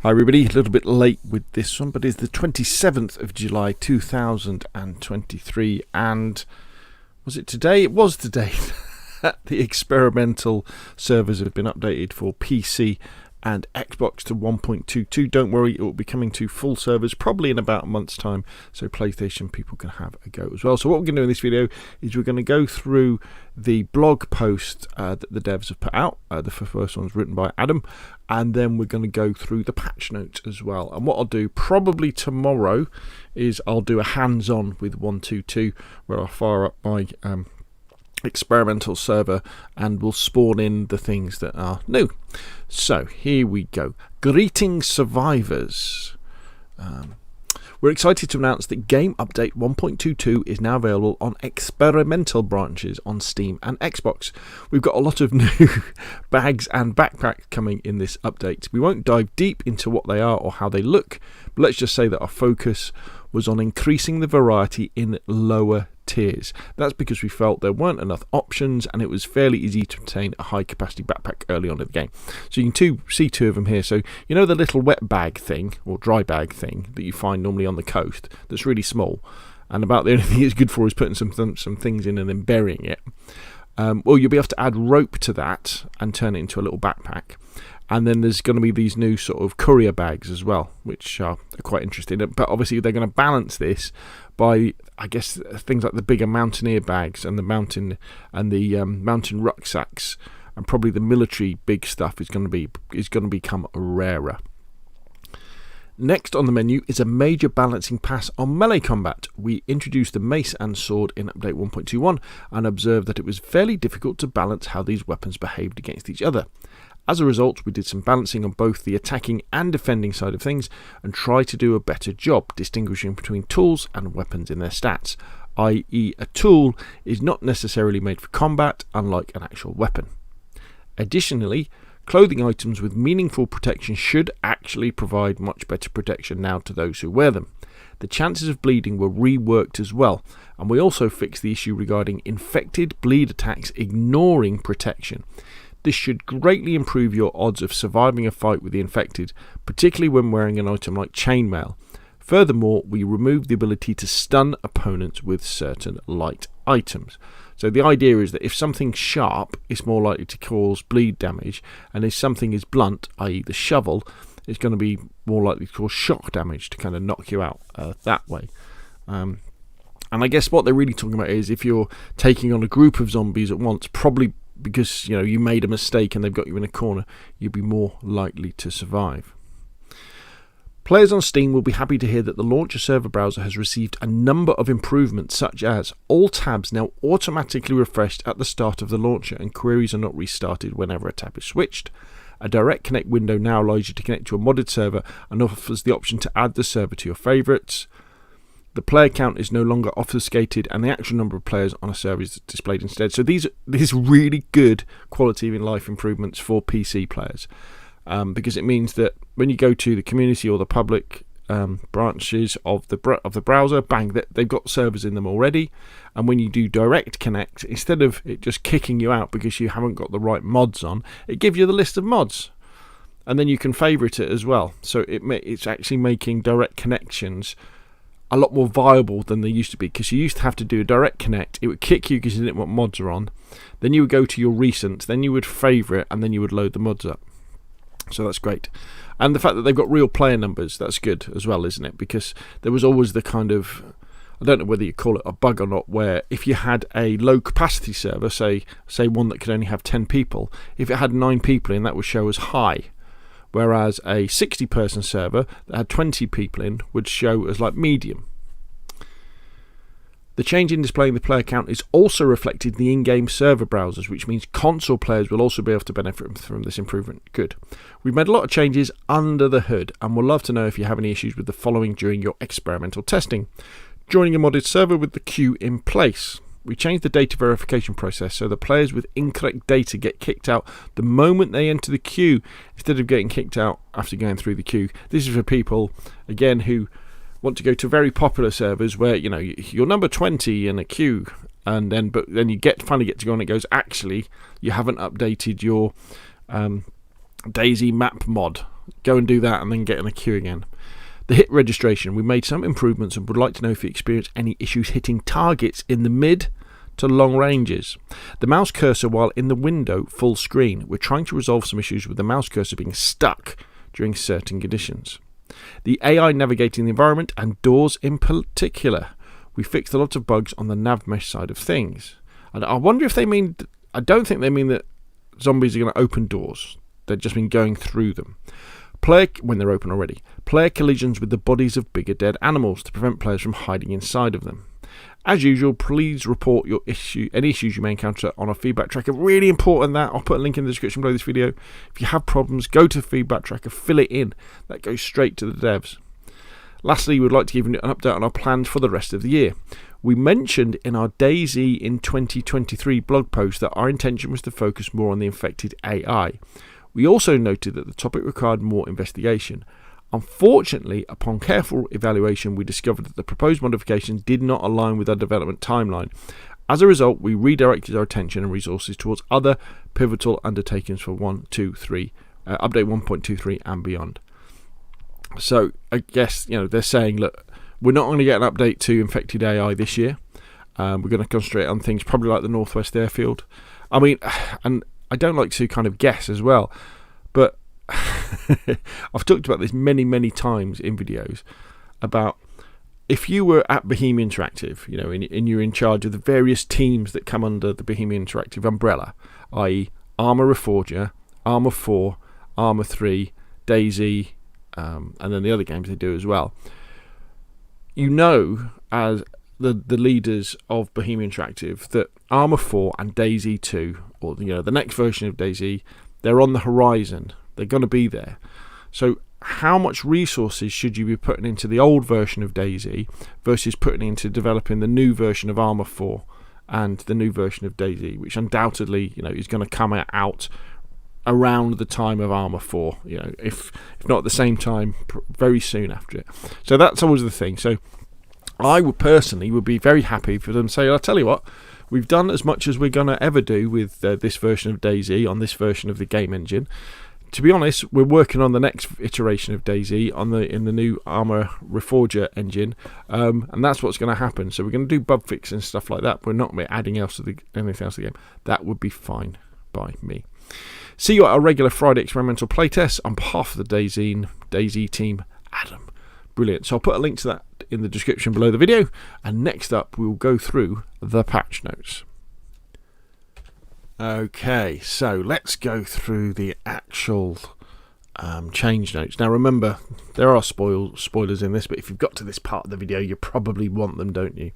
Hi everybody, a little bit late with this one, but it's the 27th of July 2023, and was it today? It was today that the experimental servers have been updated for PC and Xbox to 1.22. Don't worry, it will be coming to full servers probably in about a month's time, so PlayStation people can have a go as well. So what we're going to do in this video is we're going to go through the blog post that the devs have put out. The first one's written by Adam, and then we're going to go through the patch notes as well. And what I'll do probably tomorrow is I'll do a hands-on with 1.22 where I'll fire up my experimental server and we'll spawn in the things that are new. So here we go. Greetings survivors. We're excited to announce that Game Update 1.22 is now available on experimental branches on Steam and Xbox. We've got a lot of new bags and backpacks coming in this update. We won't dive deep into what they are or how they look, but let's just say that our focus was on increasing the variety in lower tiers. That's because we felt there weren't enough options and it was fairly easy to obtain a high capacity backpack early on in the game. So you can see two of them here. So you know the little wet bag thing or dry bag thing that you find normally on the coast that's really small, and about the only thing it's good for is putting some things in and then burying it. Well, you'll be able to add rope to that and turn it into a little backpack. And then there's going to be these new sort of courier bags as well, which are quite interesting. But obviously they're going to balance this by, I guess, things like the bigger mountaineer bags and the mountain rucksacks, and probably the military big stuff is going to become rarer. Next on the menu is a major balancing pass on melee combat. We introduced the mace and sword in update 1.21 and observed that it was fairly difficult to balance how these weapons behaved against each other. As a result, we did some balancing on both the attacking and defending side of things and tried to do a better job distinguishing between tools and weapons in their stats, i.e. a tool is not necessarily made for combat, unlike an actual weapon. Additionally, clothing items with meaningful protection should actually provide much better protection now to those who wear them. The chances of bleeding were reworked as well, and we also fixed the issue regarding infected bleed attacks ignoring protection. This should greatly improve your odds of surviving a fight with the infected, particularly when wearing an item like chainmail. Furthermore, we removed the ability to stun opponents with certain light items. So the idea is that if something's sharp, it's more likely to cause bleed damage, and if something is blunt, i.e. the shovel, it's going to be more likely to cause shock damage to kind of knock you out that way. And I guess what they're really talking about is if you're taking on a group of zombies at once, probably because you made a mistake and they've got you in a corner, you'll be more likely to survive. Players on Steam will be happy to hear that the launcher server browser has received a number of improvements, such as all tabs now automatically refreshed at the start of the launcher and queries are not restarted whenever a tab is switched. A direct connect window now allows you to connect to a modded server and offers the option to add the server to your favourites. The player count is no longer obfuscated and the actual number of players on a server is displayed instead. So these really good quality of life improvements for PC players, because it means that when you go to the community or the public branches of the browser, bang, they've got servers in them already. And when you do direct connect, instead of it just kicking you out because you haven't got the right mods on, it gives you the list of mods. And then you can favourite it as well. So it's actually making direct connections a lot more viable than they used to be, because you used to have to do a direct connect. It would kick you because you didn't know what mods are on. Then you would go to your recent, then you would favourite, and then you would load the mods up. So that's great. And the fact that they've got real player numbers, that's good as well, isn't it? Because there was always the kind of, I don't know whether you call it a bug or not, where if you had a low capacity server, say one that could only have 10 people, if it had 9 people in, that would show as high. Whereas a 60-person server that had 20 people in would show as like medium. The change in displaying the player count is also reflected in the in-game server browsers, which means console players will also be able to benefit from this improvement. Good. We've made a lot of changes under the hood, and we'll love to know if you have any issues with the following during your experimental testing. Joining a modded server with the queue in place. We changed the data verification process so that players with incorrect data get kicked out the moment they enter the queue, instead of getting kicked out after going through the queue. This is for people, again, who want to go to very popular servers where you're number 20 in a queue, but then you finally get to go and it goes, actually you haven't updated your DayZ map mod go and do that and then get in a queue again. The hit registration. We made some improvements and would like to know if you experience any issues hitting targets in the mid to long ranges. The mouse cursor while in the window full screen. We're trying to resolve some issues with the mouse cursor being stuck during certain conditions. The AI navigating the environment and doors in particular. We fixed a lot of bugs on the nav mesh side of things. And I wonder if they mean, I don't think they mean that zombies are going to open doors. They've just been going through them. Player, when they're open already. Player collisions with the bodies of bigger dead animals to prevent players from hiding inside of them. As usual, please report any issues you may encounter on our feedback tracker. Really important that. I'll put a link in the description below this video. If you have problems, go to the feedback tracker, fill it in. That goes straight to the devs. Lastly, we would like to give you an update on our plans for the rest of the year. We mentioned in our DayZ in 2023 blog post that our intention was to focus more on the infected AI. We also noted that the topic required more investigation. Unfortunately, upon careful evaluation, we discovered that the proposed modifications did not align with our development timeline. As a result, we redirected our attention and resources towards other pivotal undertakings for update 1.23 and beyond. So I guess they're saying, look, we're not going to get an update to infected AI this year. We're going to concentrate on things probably like the Northwest Airfield. I mean, and I don't like to kind of guess as well, but I've talked about this many, many times in videos about if you were at Bohemia Interactive, and you're in charge of the various teams that come under the Bohemia Interactive umbrella, i.e. Arma Reforger, Arma 4, Arma 3, DayZ, and then the other games they do as well. As the leaders of Bohemia Interactive that Arma 4 and DayZ 2, or the next version of DayZ, they're on the horizon. They're going to be there. So how much resources should you be putting into the old version of DayZ versus putting into developing the new version of Arma 4 and the new version of DayZ, which undoubtedly is going to come out around the time of Arma 4, if not at the same time, very soon after it. So that's always the thing. So I would personally be very happy for them to say, I'll tell you what, we've done as much as we're going to ever do with this version of DayZ on this version of the game engine. To be honest, we're working on the next iteration of DayZ in the new Arma Reforger engine, and that's what's going to happen. So we're going to do bug fix and stuff like that. We're not going to be adding anything else to the game. That would be fine by me. See you at our regular Friday experimental playtest on behalf of the DayZ team, Adam. Brilliant. So I'll put a link to that in the description below the video, and next up we'll go through the patch notes. Okay, so let's go through the actual change notes. Now remember, there are spoilers in this, but if you've got to this part of the video, you probably want them, don't you?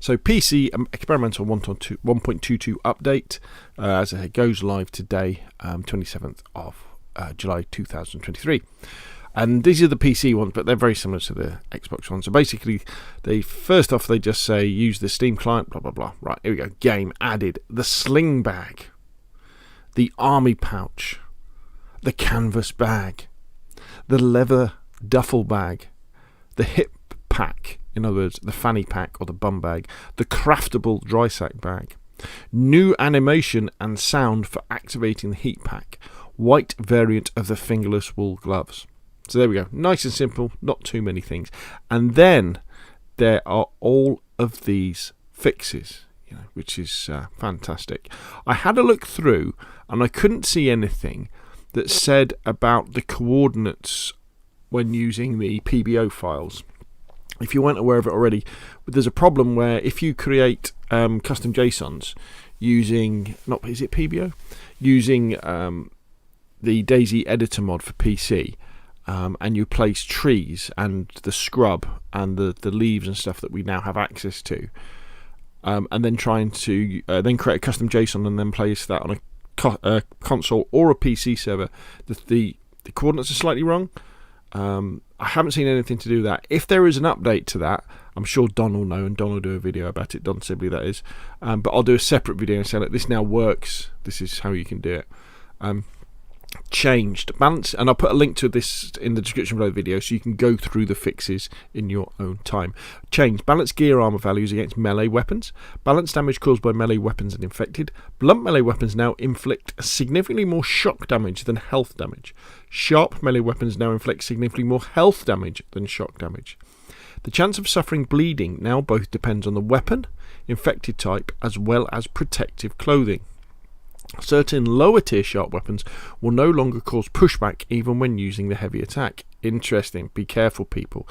So PC experimental 1.22 update, as it goes live today, 27th of July 2023. And these are the PC ones, but they're very similar to the Xbox ones. So basically, they just say use the Steam client, blah, blah, blah. Right, here we go. Game added the sling bag, the army pouch, the canvas bag, the leather duffel bag, the hip pack, in other words, the fanny pack or the bum bag, the craftable dry sack bag, new animation and sound for activating the heat pack, white variant of the fingerless wool gloves. So there we go. Nice and simple, not too many things. And then there are all of these fixes, which is fantastic. I had a look through and I couldn't see anything that said about the coordinates when using the PBO files. If you weren't aware of it already, there's a problem where if you create custom JSONs using, is it PBO? Using the DayZ editor mod for PC, and you place trees and the scrub and the leaves and stuff that we now have access to, and then trying to then create a custom JSON and then place that on a console or a PC server, the coordinates are slightly wrong. I haven't seen anything to do with that. If there is an update to that, I'm sure Don will know, and Don will do a video about it. Don Sibley, that is. But I'll do a separate video and say, look, this now works. This is how you can do it. changed balance, and I'll put a link to this in the description below the video so you can go through the fixes in your own time. Changed balance gear armor values against melee weapons. Balance damage caused by melee weapons and infected. Blunt melee weapons now inflict significantly more shock damage than health damage. Sharp melee weapons now inflict significantly more health damage than shock damage. The chance of suffering bleeding now both depends on the weapon, infected type, as well as protective clothing. Certain lower tier sharp weapons will no longer cause pushback even when using the heavy attack. Interesting. Be careful, people.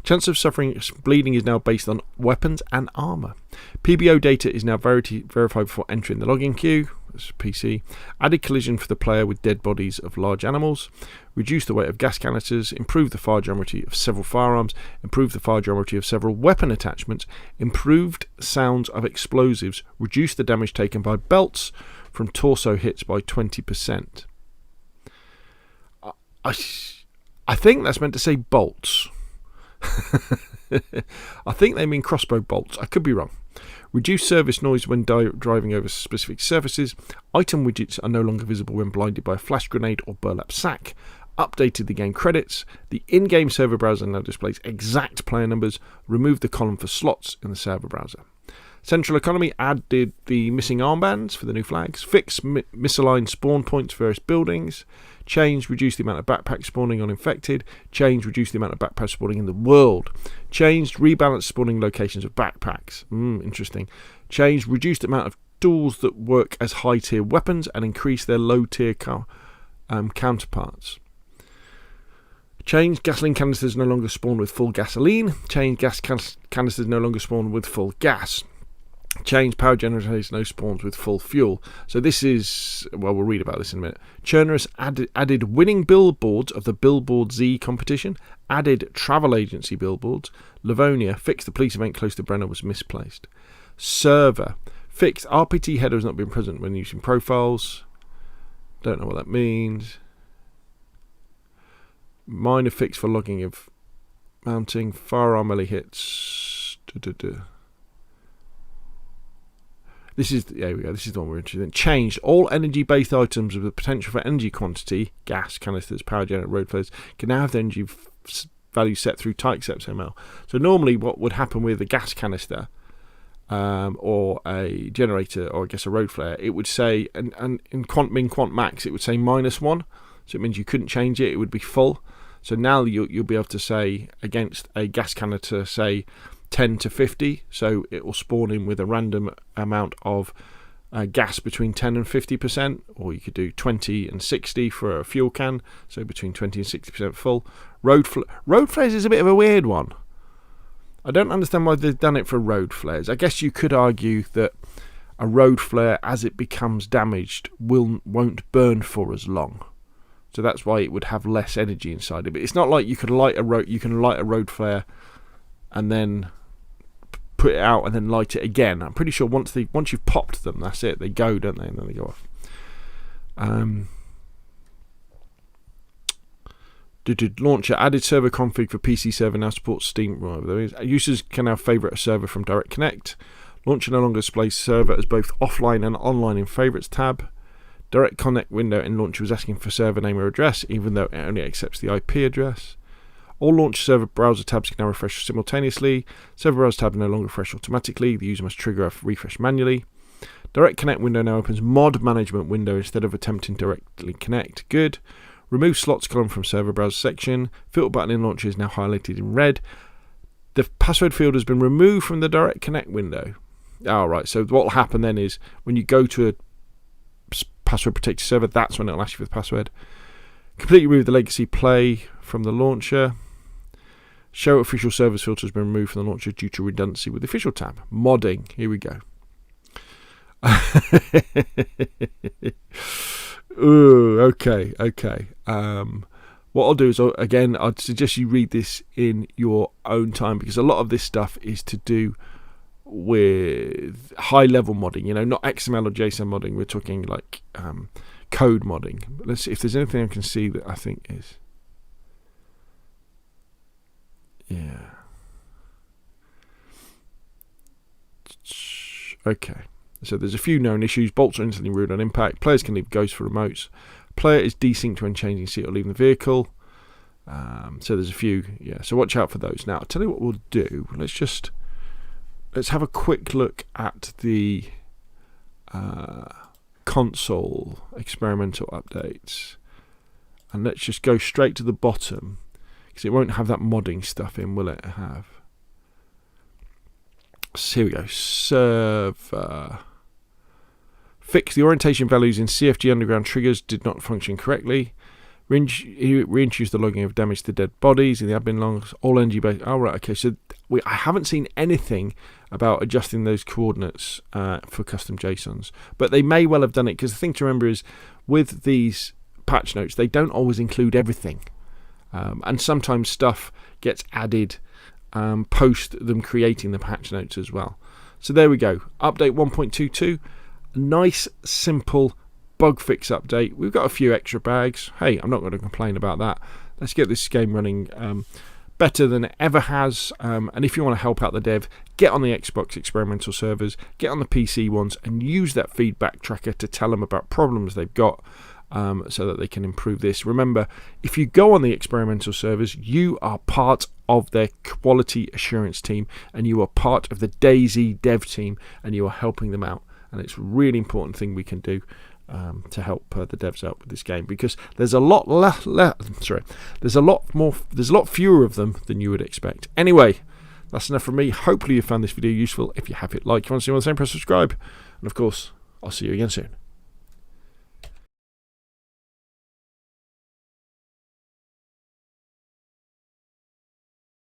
Chance of suffering bleeding is now based on weapons and armor. PBO data is now verified before entering the login queue. That's PC. Added collision for the player with dead bodies of large animals. Reduce the weight of gas canisters. Improve the fire geometry of several firearms. Improve the fire geometry of several weapon attachments. Improved sounds of explosives. Reduce the damage taken by belts from torso hits by 20%. I think that's meant to say bolts. I think they mean crossbow bolts. I could be wrong. Reduce service noise when driving over specific surfaces. Item widgets are no longer visible when blinded by a flash grenade or burlap sack. Updated the game credits. The in-game server browser now displays exact player numbers. Remove the column for slots in the server browser. Central Economy added the missing armbands for the new flags. Fix misaligned spawn points for various buildings. Change, reduce the amount of backpack spawning on infected. Change, reduce the amount of backpack spawning in the world. Changed, rebalance spawning locations of backpacks. Interesting. Changed, reduced the amount of tools that work as high tier weapons and increase their low tier counterparts. Changed, gasoline canisters no longer spawn with full gasoline. Changed, gas canisters no longer spawn with full gas. Change, power generators no spawns with full fuel. So this is, well, we'll read about this in a minute. Churnerus added winning billboards of the Billboard Z competition. Added travel agency billboards. Livonia fixed the police event close to Brenner was misplaced. Server fixed RPT header has not been present when using profiles. Don't know what that means. Minor fix for logging of mounting. Firearm melee hits. This is, there we go, this is the one we're interested in. Changed. All energy-based items with the potential for energy quantity, gas, canisters, power generator, road flares, can now have the energy value set through type XML. So normally what would happen with a gas canister or a generator or I guess a road flare, it would say, and in quant max, it would say -1. So it means you couldn't change it, it would be full. So now you'll be able to say against a gas canister, say 10 to 50, so it will spawn in with a random amount of gas between 10 and 50%, or you could do 20 and 60 for a fuel can, so between 20 and 60% full. Road flares is a bit of a weird one. I don't understand why they've done it for road flares. I guess you could argue that a road flare, as it becomes damaged, won't burn for as long. So that's why it would have less energy inside it. But it's not like you can light a road flare and then put it out and then light it again. I'm pretty sure once you've popped them, that's it. They go, don't they? And then they go off. Launcher added server config for PC server now supports Steam. Users can now favorite a server from Direct Connect. Launcher no longer displays server as both offline and online in favorites tab. Direct Connect window in Launcher was asking for server name or address, even though it only accepts the IP address. All launch server browser tabs can now refresh simultaneously. Server browser tab no longer refresh automatically. The user must trigger a refresh manually. Direct Connect window now opens mod management window instead of attempting directly connect. Good. Remove slots column from server browser section. Filter button in launcher is now highlighted in red. The password field has been removed from the Direct Connect window. Alright, so what will happen then is when you go to a password protected server, that's when it'll ask you for the password. Completely remove the legacy play from the launcher. Show official service filter has been removed from the launcher due to redundancy with the official tab. Modding. Here we go. Ooh, okay. What I'll do is, I'd suggest you read this in your own time because a lot of this stuff is to do with high-level modding. You know, not XML or JSON modding. We're talking like code modding. Let's see if there's anything I can see that I think is. Yeah. Okay. So there's a few known issues. Bolts are instantly rude on impact. Players can leave ghosts for remotes. Player is desynced when changing seat or leaving the vehicle. So there's a few, so watch out for those. Now, I'll tell you what we'll do. Let's have a quick look at the console experimental updates. And let's just go straight to the bottom, because it won't have that modding stuff in, will it have? So here we go. Server. Fix the orientation values in CFG underground triggers did not function correctly. Reintroduce the logging of damage to dead bodies in the admin logs. All NG based. Oh, right. Okay. So I haven't seen anything about adjusting those coordinates for custom JSONs, but they may well have done it, because the thing to remember is with these patch notes, they don't always include everything, and sometimes stuff gets added post them creating the patch notes as well. So there we go. Update 1.22. Nice, simple bug fix update. We've got a few extra bags. Hey, I'm not going to complain about that. Let's get this game running better than it ever has. And if you want to help out the dev, get on the Xbox experimental servers, get on the PC ones, and use that feedback tracker to tell them about problems they've got, so that they can improve this. Remember, if you go on the experimental servers, you are part of their quality assurance team, and you are part of the DayZ dev team, and you are helping them out. And it's a really important thing we can do to help the devs out with this game, because there's a lot there's a lot fewer of them than you would expect. Anyway, that's enough from me. Hopefully you found this video useful. If you have, it like. If you want to see more of the same, press subscribe, and of course I'll see you again soon.